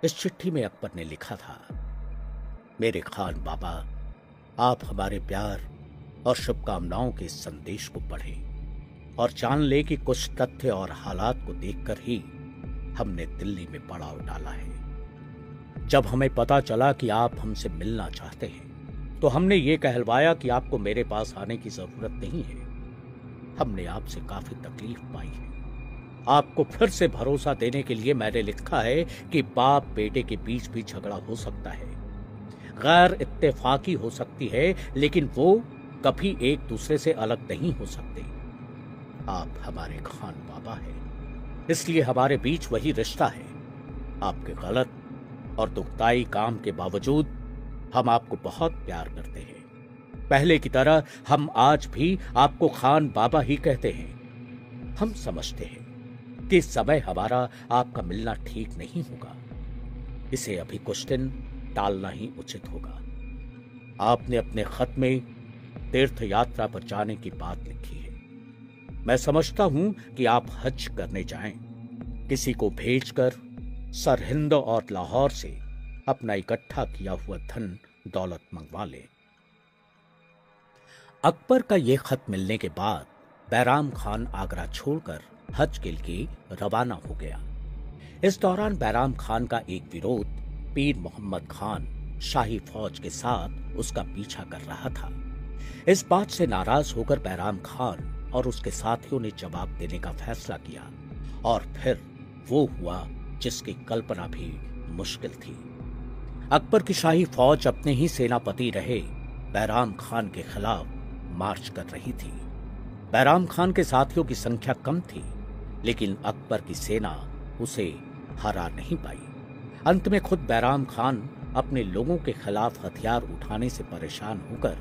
इस चिट्ठी में अकबर ने लिखा था, मेरे खान बाबा, आप हमारे प्यार और शुभकामनाओं के इस संदेश को पढ़ें और जान ले कि कुछ तथ्य और हालात को देखकर ही हमने दिल्ली में पड़ाव डाला है। जब हमें पता चला कि आप हमसे मिलना चाहते हैं तो हमने ये कहलवाया कि आपको मेरे पास आने की जरूरत नहीं है। हमने आपसे काफी तकलीफ पाई है। आपको फिर से भरोसा देने के लिए मैंने लिखा है कि बाप बेटे के बीच भी झगड़ा हो सकता है, गैर इत्तेफाकी हो सकती है, लेकिन वो कभी एक दूसरे से अलग नहीं हो सकते। आप हमारे खान बाबा हैं, इसलिए हमारे बीच वही रिश्ता है। आपके गलत और दुखदाई काम के बावजूद हम आपको बहुत प्यार करते हैं। पहले की तरह हम आज भी आपको खान बाबा ही कहते हैं। हम समझते हैं कि इस समय हमारा आपका मिलना ठीक नहीं होगा। इसे अभी कुछ दिन टालना ही उचित होगा। आपने अपने खत में तीर्थ यात्रा पर जाने की बात लिखी है। मैं समझता हूं कि आप हज करने जाएं। किसी को भेजकर सरहिंद और लाहौर से अपना इकट्ठा किया हुआ धन दौलत मंगवा ले। अकबर का यह खत मिलने के बाद बैराम खान आगरा छोड़कर हज के लिए रवाना हो गया। इस दौरान बैराम खान का एक विरोध पीर मोहम्मद खान शाही फौज के साथ उसका पीछा कर रहा था। इस बात से नाराज होकर बैराम खान और उसके साथियों ने जवाब देने का फैसला किया और फिर वो हुआ जिसकी कल्पना भी मुश्किल थी। अकबर की शाही फौज अपने ही सेनापति रहे बैराम खान के खिलाफ मार्च कर रही थी। बैराम खान के साथियों की संख्या कम थी, लेकिन अकबर की सेना उसे हरा नहीं पाई। अंत में खुद बैराम खान अपने लोगों के खिलाफ हथियार उठाने से परेशान होकर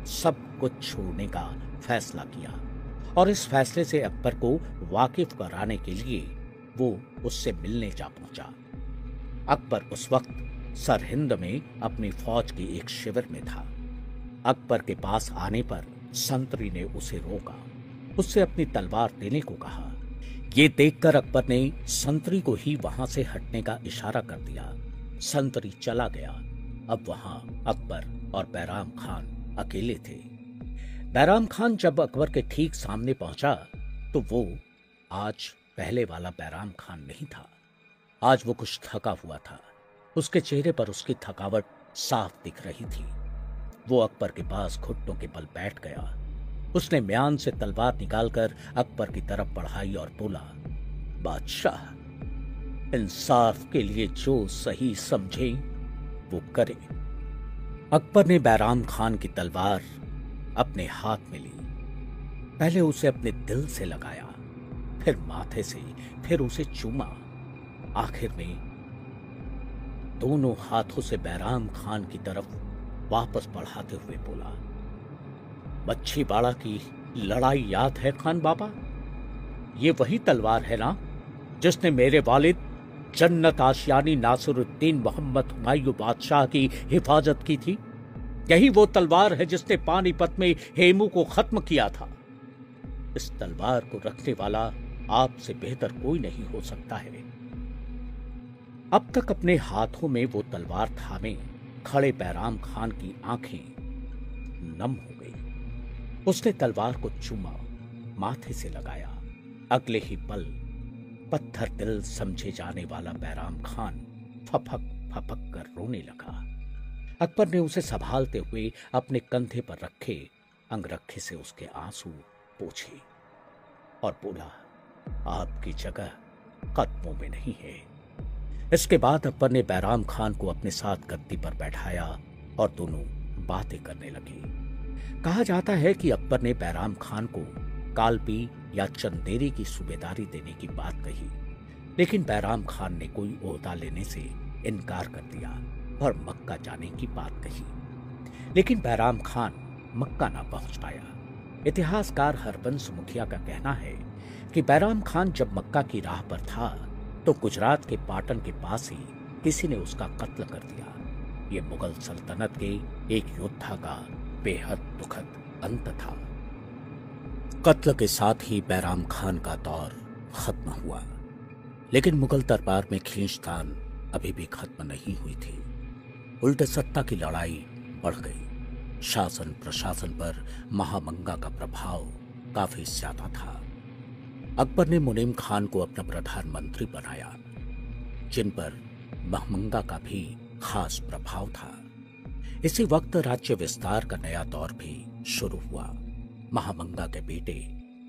सब कुछ छोड़ने का फैसला किया और इस फैसले से अकबर को वाकिफ कराने के लिए वो उससे मिलने जा पहुंचा। अकबर उस वक्त सरहिंद में अपनी फौज के एक शिविर में था। अकबर के पास आने पर संतरी ने उसे रोका, उससे अपनी तलवार देने को कहा। ये देखकर अकबर ने संतरी को ही वहां से हटने का इशारा कर दिया। संतरी चला गया। अब वहां अकबर और बैराम खान अकेले थे। बैराम खान जब अकबर के ठीक सामने पहुंचा तो वो आज पहले वाला बैराम खान नहीं था। आज वो कुछ थका हुआ था। उसके चेहरे पर उसकी थकावट साफ दिख रही थी। वो अकबर के पास घुटनों के बल बैठ गया। उसने म्यान से तलवार निकालकर अकबर की तरफ बढ़ाई और बोला, बादशाह, इंसाफ के लिए जो सही समझे वो करे। अकबर ने बैराम खान की तलवार अपने हाथ में ली। पहले उसे अपने दिल से लगाया, फिर माथे से, फिर उसे चूमा। आखिर में दोनों हाथों से बैराम खान की तरफ वापस बढ़ाते हुए बोला, मच्छीबाड़ा की लड़ाई याद है खान बाबा? ये वही तलवार है ना जिसने मेरे वालिद जन्नत आशियानी नासिरुद्दीन मोहम्मद हुमायूं बादशाह की हिफाजत की थी? यही वो तलवार है जिसने पानीपत में हेमू को खत्म किया था। इस तलवार को रखने वाला आपसे बेहतर कोई नहीं हो सकता है। अब तक अपने हाथों में वो तलवार थामे खड़े बैराम खान की आंखें नम हो गई। उसने तलवार को चूमा, माथे से लगाया। अगले ही पल पत्थर दिल समझे जाने वाला बैराम खान फपक फपक कर रोने लगा। अकबर ने उसे संभालते हुए अपने कंधे पर रखे अंगरखे से उसके आंसू पोंछे और बोला, आपकी जगह कदमों में नहीं है। इसके बाद अकबर ने बैराम खान को अपने साथ गद्दी पर बैठाया और दोनों बातें करने लगे। कहा जाता है कि अकबर ने बैराम खान को कालपी या चंदेरी की सूबेदारी देने की बात कही, लेकिन बैराम खान ने कोई ओहदा लेने से इनकार कर दिया और मक्का जाने की बात कही। लेकिन बैराम खान मक्का ना पहुंच पाया। इतिहासकार हरबंस मुखिया का कहना है कि बैराम खान जब मक्का की राह पर था तो गुजरात के पाटन के पास ही किसी ने उसका कत्ल कर दिया। ये मुगल सल्तनत के एक योद्धा का बेहद दुखद अंत था। कत्ल के साथ ही बैराम खान का दौर खत्म हुआ, लेकिन मुगल दरबार में खींचतान अभी भी खत्म नहीं हुई थी। उल्टे सत्ता की लड़ाई बढ़ गई। शासन प्रशासन पर महामंगा का प्रभाव काफी ज्यादा था। अकबर ने मुनीम खान को अपना प्रधानमंत्री बनाया, जिन पर महामंगा का भी खास प्रभाव था। इसी वक्त राज्य विस्तार का नया दौर भी शुरू हुआ। महामंगा के बेटे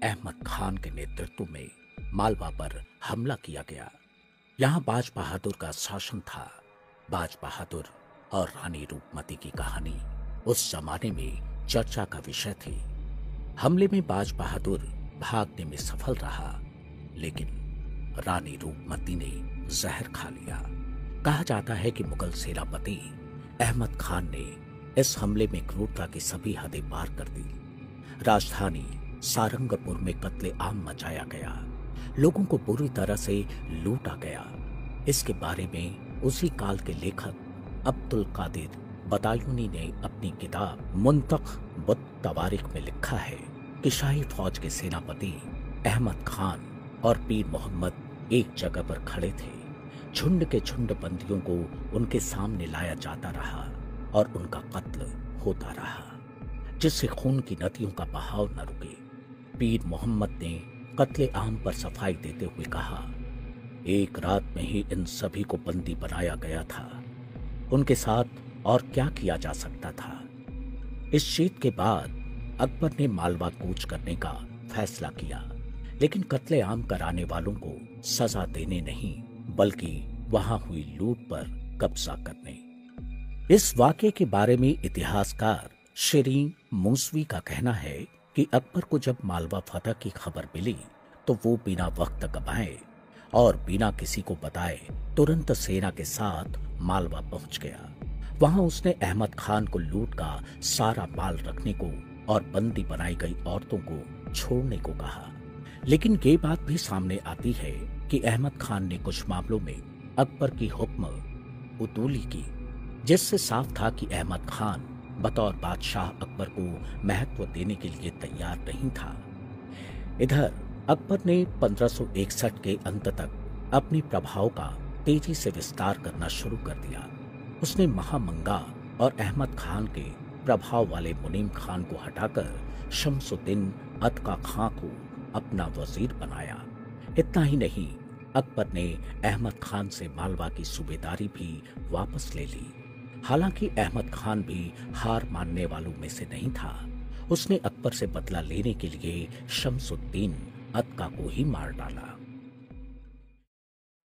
अहमद खान के नेतृत्व में मालवा पर हमला किया गया। यहाँ बाज बहादुर का शासन था। बाज बहादुर और रानी रूपमती की कहानी उस जमाने में चर्चा का विषय थी। हमले में बाज बहादुर भागने में सफल रहा, लेकिन रानी रूपमती ने जहर खा लिया। कहा जाता है कि मुगल सेनापति अहमद खान ने इस हमले में क्रूरता की सभी हदें पार कर दी। राजधानी सारंगपुर में कत्ले आम मचाया गया। लोगों को बुरी तरह से लूटा गया। इसके बारे में उसी काल के लेखक अब्दुल कादिर बदायूनी ने अपनी किताब मुंतख बुत तवारिख में लिखा है कि शाही फौज के सेनापति अहमद खान और पीर मोहम्मद एक जगह पर खड़े थे। झुंड के झुंड बंदियों को उनके सामने लाया जाता रहा और उनका कत्ल होता रहा, जिससे खून की नदियों का बहाव न रुके। पीर मोहम्मद ने कत्ले आम पर सफाई देते हुए कहा, एक रात में ही इन सभी को बंदी बनाया गया था। उनके साथ और क्या किया जा सकता था। इस जीत के बाद अकबर ने मालवा कूच करने का फैसला किया, लेकिन कत्ले आम कराने वालों को सजा देने नहीं, बल्कि वहां हुई लूट पर कब्जा करने। इस वाकये के बारे में इतिहासकार शिरीन मूसवी का कहना है कि अकबर को जब मालवा फतह की खबर मिली तो वो बिना वक्त गवाए और बिना किसी को बताए तुरंत सेना के साथ मालवा पहुंच गया। वहां उसने अहमद खान को लूट का सारा माल रखने को और बंदी बनाई गई औरतों को छोड़ने को कहा। लेकिन ये बात भी सामने आती है कि अहमद खान ने कुछ मामलों में अकबर की हुक्म उतूली की, जिससे साफ था कि अहमद खान बतौर बादशाह अकबर को महत्व देने के लिए तैयार नहीं था। इधर अकबर ने 1561 के अंत तक अपने प्रभाव का तेजी से विस्तार करना शुरू कर दिया। उसने महामंगा और अहमद खान के प्रभाव वाले मुनीम खान को हटाकर शमसुद्दीन अतका खां को अपना वजीर बनाया। इतना ही नहीं, अकबर ने अहमद खान से मालवा की सूबेदारी भी वापस ले ली। हालांकि अहमद खान भी हार मानने वालों में से नहीं था। उसने अकबर से बदला लेने के लिए शमसुद्दीन अतका को ही मार डाला।